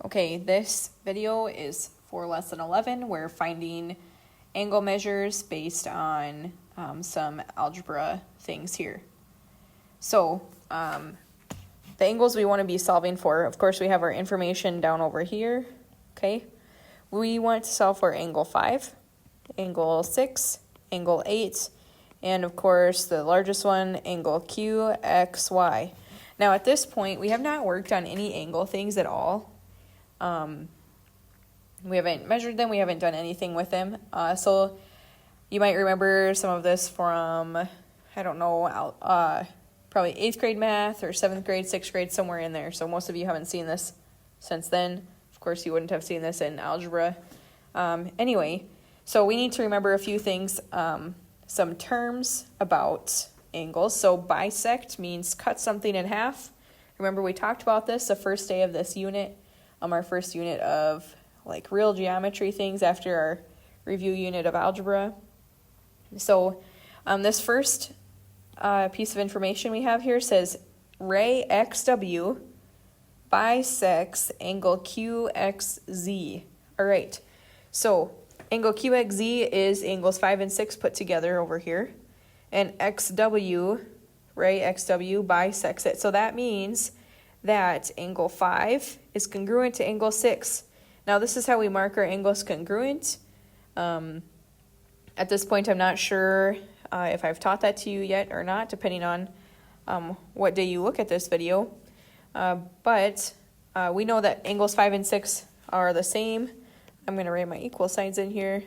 Okay, this video is for lesson 11. We're finding angle measures based on some algebra things here. So the angles we want to be solving for, of course, we have our information down over here. Okay, we want to solve for angle 5, angle 6, angle 8, and of course the largest one, angle QXY. Now at this point, we have not worked on any angle things at all. We haven't measured them, we haven't done anything with them. So you might remember some of this from, I don't know, probably 8th grade math or 7th grade, 6th grade, somewhere in there. So most of you haven't seen this since then. Of course, you wouldn't have seen this in algebra. Anyway, so we need to remember a few things, some terms about angles. So bisect means cut something in half. Remember we talked about this the first day of this unit, our first unit of like real geometry things after our review unit of algebra. So this first piece of information we have here says ray XW bisects angle QXZ. All right, so angle QXZ is angles 5 and 6 put together over here, and XW, ray XW bisects it. So that means that angle 5 is congruent to angle 6. Now this is how we mark our angles congruent. At this point, I'm not sure if I've taught that to you yet or not, depending on what day you look at this video. But we know that angles 5 and 6 are the same. I'm going to write my equal signs in here.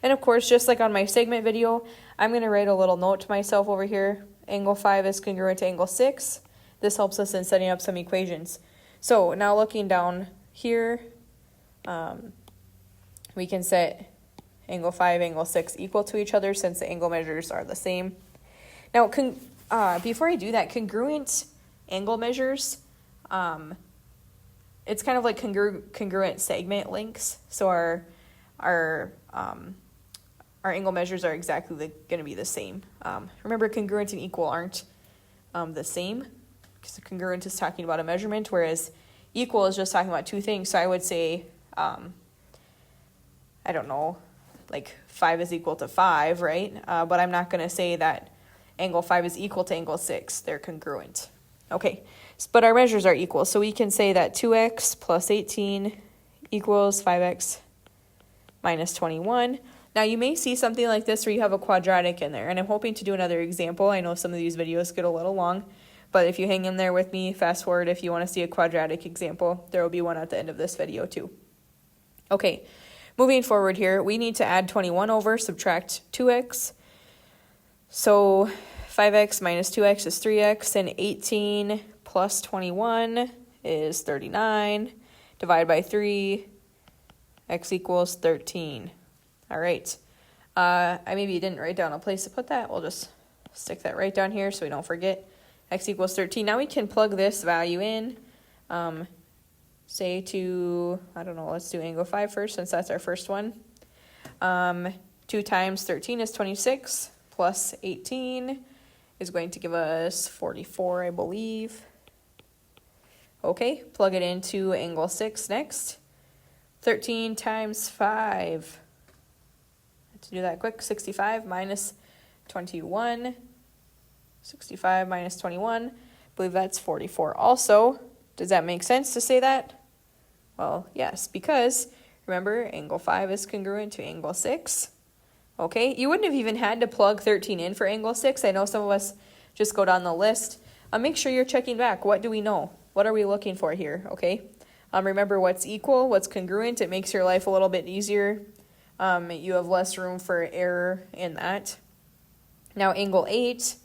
And of course, just like on my segment video, I'm going to write a little note to myself over here. Angle 5 is congruent to angle 6. This helps us in setting up some equations. So now looking down here, we can set angle 5, angle 6 equal to each other since the angle measures are the same. Now, before I do that, congruent angle measures, it's kind of like congruent segment lengths. So our angle measures are exactly going to be the same. Remember, congruent and equal aren't the same, because congruent is talking about a measurement, whereas equal is just talking about two things. So I would say, I don't know, like 5 is equal to 5, right? But I'm not going to say that angle 5 is equal to angle 6. They're congruent. Okay, but our measures are equal. So we can say that 2x plus 18 equals 5x minus 21. Now you may see something like this where you have a quadratic in there, and I'm hoping to do another example. I know some of these videos get a little long, but if you hang in there with me, fast forward if you want to see a quadratic example, there will be one at the end of this video too. Okay, moving forward here, we need to add 21 over, subtract 2x. So 5x minus 2x is 3x, and 18 plus 21 is 39. Divide by 3, x equals 13. All right, I maybe didn't write down a place to put that. We'll just stick that right down here so we don't forget. X equals 13. Now we can plug this value in, say to, I don't know, let's do angle 5 first since that's our first one. 2 times 13 is 26, plus 18 is going to give us 44, I believe. Okay, plug it into angle 6 next. 13 times 5. To do that quick, 65 minus 21. 65 minus 21, I believe that's 44 also. Does that make sense to say that? Well, yes, because remember, angle 5 is congruent to angle 6. Okay, you wouldn't have even had to plug 13 in for angle 6. I know some of us just go down the list. Make sure you're checking back. What do we know? What are we looking for here? Okay, remember what's equal, what's congruent. It makes your life a little bit easier. You have less room for error in that. Now angle 8,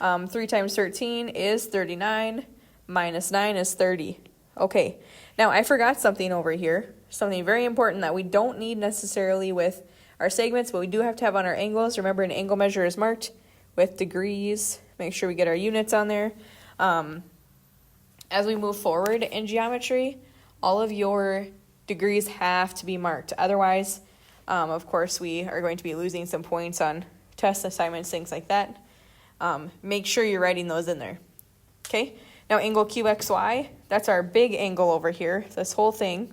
3 times 13 is 39, minus 9 is 30. Okay, now I forgot something over here, something very important that we don't need necessarily with our segments, but we do have to have on our angles. Remember, an angle measure is marked with degrees. Make sure we get our units on there. As we move forward in geometry, all of your degrees have to be marked. Otherwise, of course, we are going to be losing some points on test assignments, things like that. Make sure you're writing those in there. Okay, now angle QXY, that's our big angle over here, this whole thing.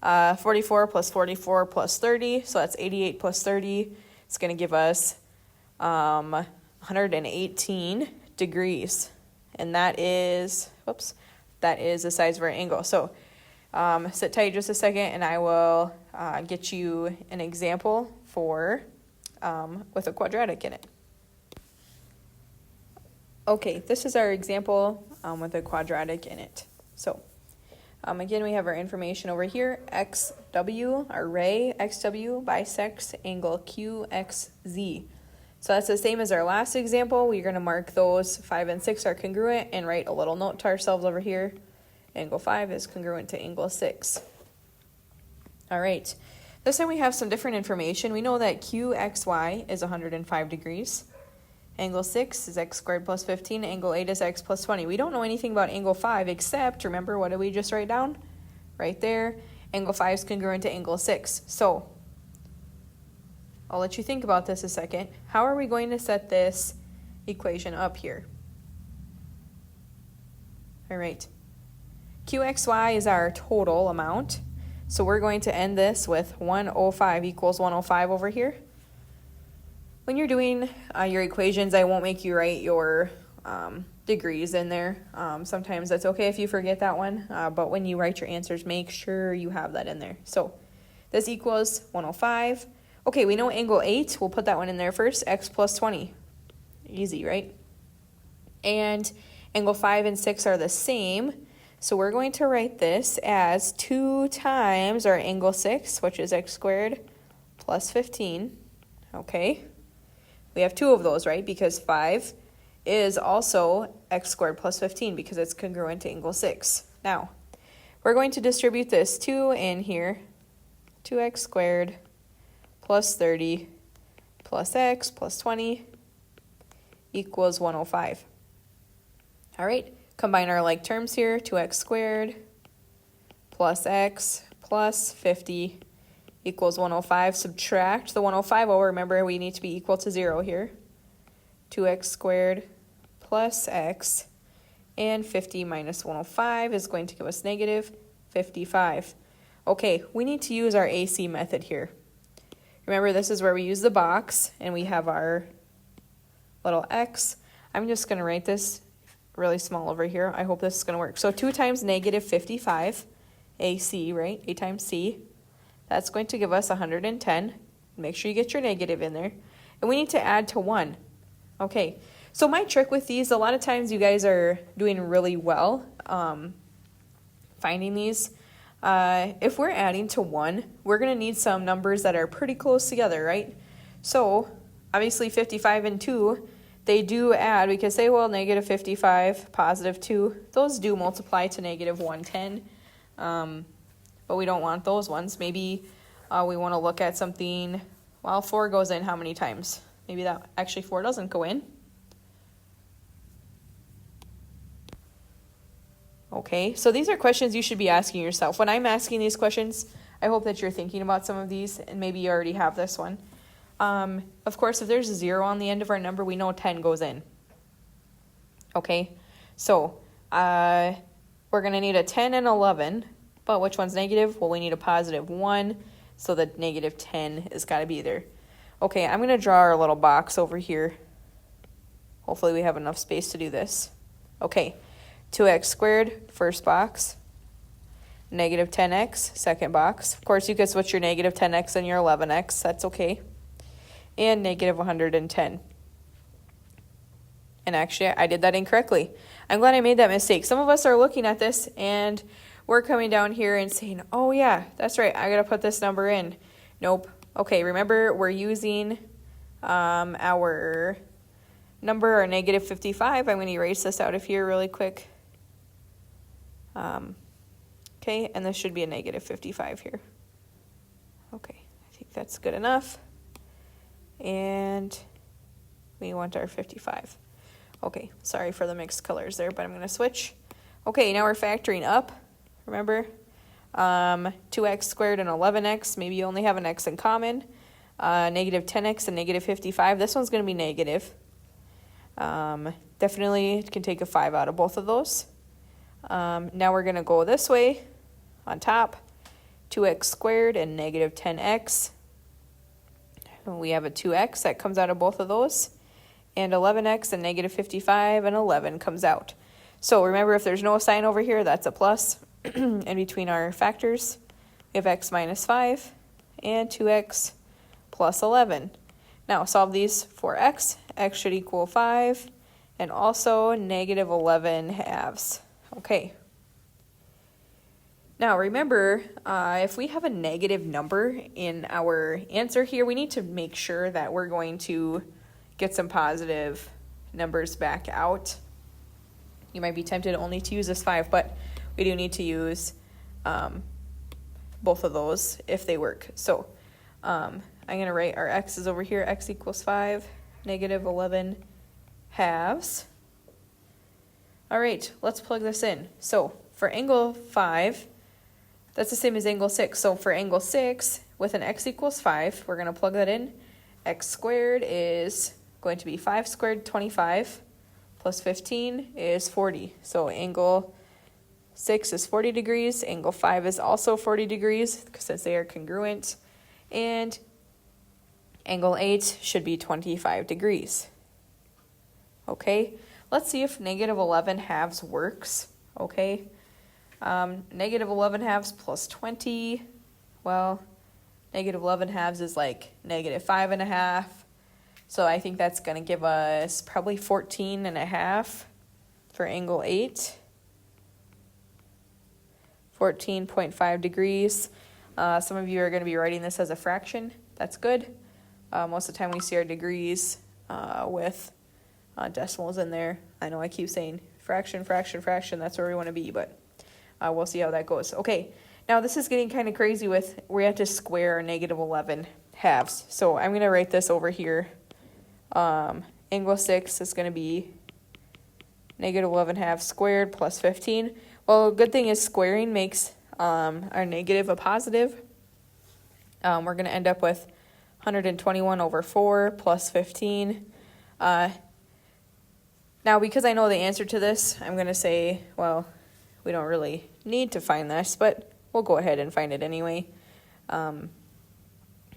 44 plus 44 plus 30, so that's 88 plus 30. It's going to give us 118 degrees. And that is the size of our angle. So sit tight just a second, and I will get you an example for with a quadratic in it. Okay, this is our example with a quadratic in it. So again, we have our information over here. XW, our ray, XW bisects angle QXZ. So that's the same as our last example. We're going to mark those 5 and 6 are congruent and write a little note to ourselves over here. Angle 5 is congruent to angle 6. All right. This time we have some different information. We know that QXY is 105 degrees. Angle 6 is x squared plus 15. Angle 8 is x plus 20. We don't know anything about angle 5 except, remember, what did we just write down? Right there. Angle 5 is congruent to angle 6. So I'll let you think about this a second. How are we going to set this equation up here? All right. QXY is our total amount. So we're going to end this with 105 equals 105 over here. When you're doing your equations, I won't make you write your degrees in there. Sometimes that's okay if you forget that one. But when you write your answers, make sure you have that in there. So this equals 105. Okay, we know angle 8. We'll put that one in there first. X plus 20. Easy, right? And angle 5 and 6 are the same. So we're going to write this as 2 times our angle 6, which is x squared plus 15. Okay. We have 2 of those, right? Because 5 is also x squared plus 15 because it's congruent to angle 6. Now, we're going to distribute this 2 in here. 2x squared plus 30 plus x plus 20 equals 105. All right, combine our like terms here. 2x squared plus x plus 50 equals 105. Subtract the 105 over. Remember, we need to be equal to 0 here. 2x squared plus x, and 50 minus 105 is going to give us negative 55. Okay, we need to use our AC method here. Remember, this is where we use the box, and we have our little x. I'm just going to write this really small over here. I hope this is going to work. So 2 times negative 55, AC, right? A times C. That's going to give us 110. Make sure you get your negative in there. And we need to add to 1. Okay, so my trick with these, a lot of times you guys are doing really well finding these. If we're adding to 1, we're going to need some numbers that are pretty close together, right? So obviously 55 and 2, they do add. We could say, well, negative 55, positive 2. Those do multiply to negative 110. But we don't want those ones. Maybe we want to look at something, well, 4 goes in how many times? Maybe that, actually 4 doesn't go in. Okay, so these are questions you should be asking yourself. When I'm asking these questions, I hope that you're thinking about some of these, and maybe you already have this one. Of course, if there's a 0 on the end of our number, we know 10 goes in. Okay, so we're going to need a 10 and 11. But which one's negative? Well, we need a positive 1, so the negative 10 has got to be there. Okay, I'm going to draw our little box over here. Hopefully we have enough space to do this. Okay, 2x squared, first box. Negative 10x, second box. Of course, you could switch your negative 10x and your 11x. That's okay. And negative 110. And actually, I did that incorrectly. I'm glad I made that mistake. Some of us are looking at this and we're coming down here and saying, oh yeah, that's right, I gotta put this number in. Nope. Okay, remember we're using our number, our negative 55. I'm gonna erase this out of here really quick. Okay, and this should be a negative 55 here. Okay, I think that's good enough. And we want our 55. Okay, sorry for the mixed colors there, but I'm gonna switch. Okay, now we're factoring up. Remember, 2x squared and 11x, maybe you only have an x in common. Negative 10x and negative 55, this one's going to be negative. Definitely can take a 5 out of both of those. Now we're going to go this way on top, 2x squared and negative 10x. And we have a 2x that comes out of both of those, and 11x and negative 55 and 11 comes out. So remember, if there's no sign over here, that's a plus. In between our factors, we have x minus 5 and 2x plus 11. Now solve these for x. X should equal 5 and also negative 11 halves. Okay. Now remember, if we have a negative number in our answer here, we need to make sure that we're going to get some positive numbers back out. You might be tempted only to use this 5, but we do need to use both of those if they work. So I'm going to write our x's over here. X equals 5, negative 11 halves. All right, let's plug this in. So for angle 5, that's the same as angle 6. So for angle 6, with an x equals 5, we're going to plug that in. X squared is going to be 5 squared, 25, plus 15 is 40. So angle 6 is 40 degrees. Angle 5 is also 40 degrees since they are congruent. And angle 8 should be 25 degrees. Okay, let's see if negative 11 halves works. Okay, negative 11 halves plus 20. Well, negative 11 halves is like negative 5.5. So I think that's going to give us probably 14.5 for angle 8. 14.5 degrees. Some of you are going to be writing this as a fraction. That's good. Most of the time we see our degrees with decimals in there. I know I keep saying fraction, fraction, fraction. That's where we want to be, but we'll see how that goes. Okay, now this is getting kind of crazy with we have to square our negative 11 halves. So I'm going to write this over here. Angle 6 is going to be negative 11 halves squared plus 15. Well, good thing is squaring makes our negative a positive. We're going to end up with 121 over 4 plus 15. Now, because I know the answer to this, I'm going to say, well, we don't really need to find this, but we'll go ahead and find it anyway.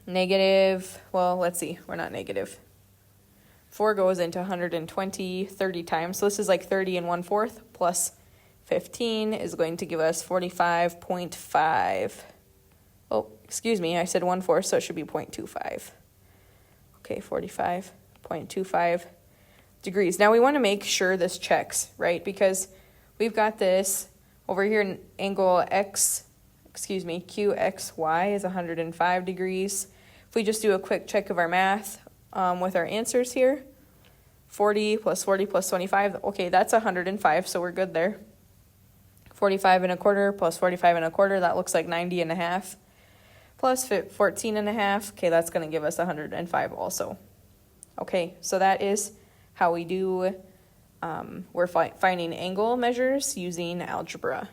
Negative, well, let's see, we're not negative. 4 goes into 120 30 times, so this is like 30 and 1/4 plus 15 is going to give us 45.5. Oh, excuse me, I said 1/4, so it should be 0.25. Okay, 45.25 degrees. Now we want to make sure this checks, right? Because we've got this over here in angle QXY is 105 degrees. If we just do a quick check of our math with our answers here, 40 plus 40 plus 25, okay, that's 105, so we're good there. 45.25 plus 45.25, that looks like 90.5. Plus 14.5, okay, that's going to give us 105 also. Okay, so that is how we do, we're finding angle measures using algebra.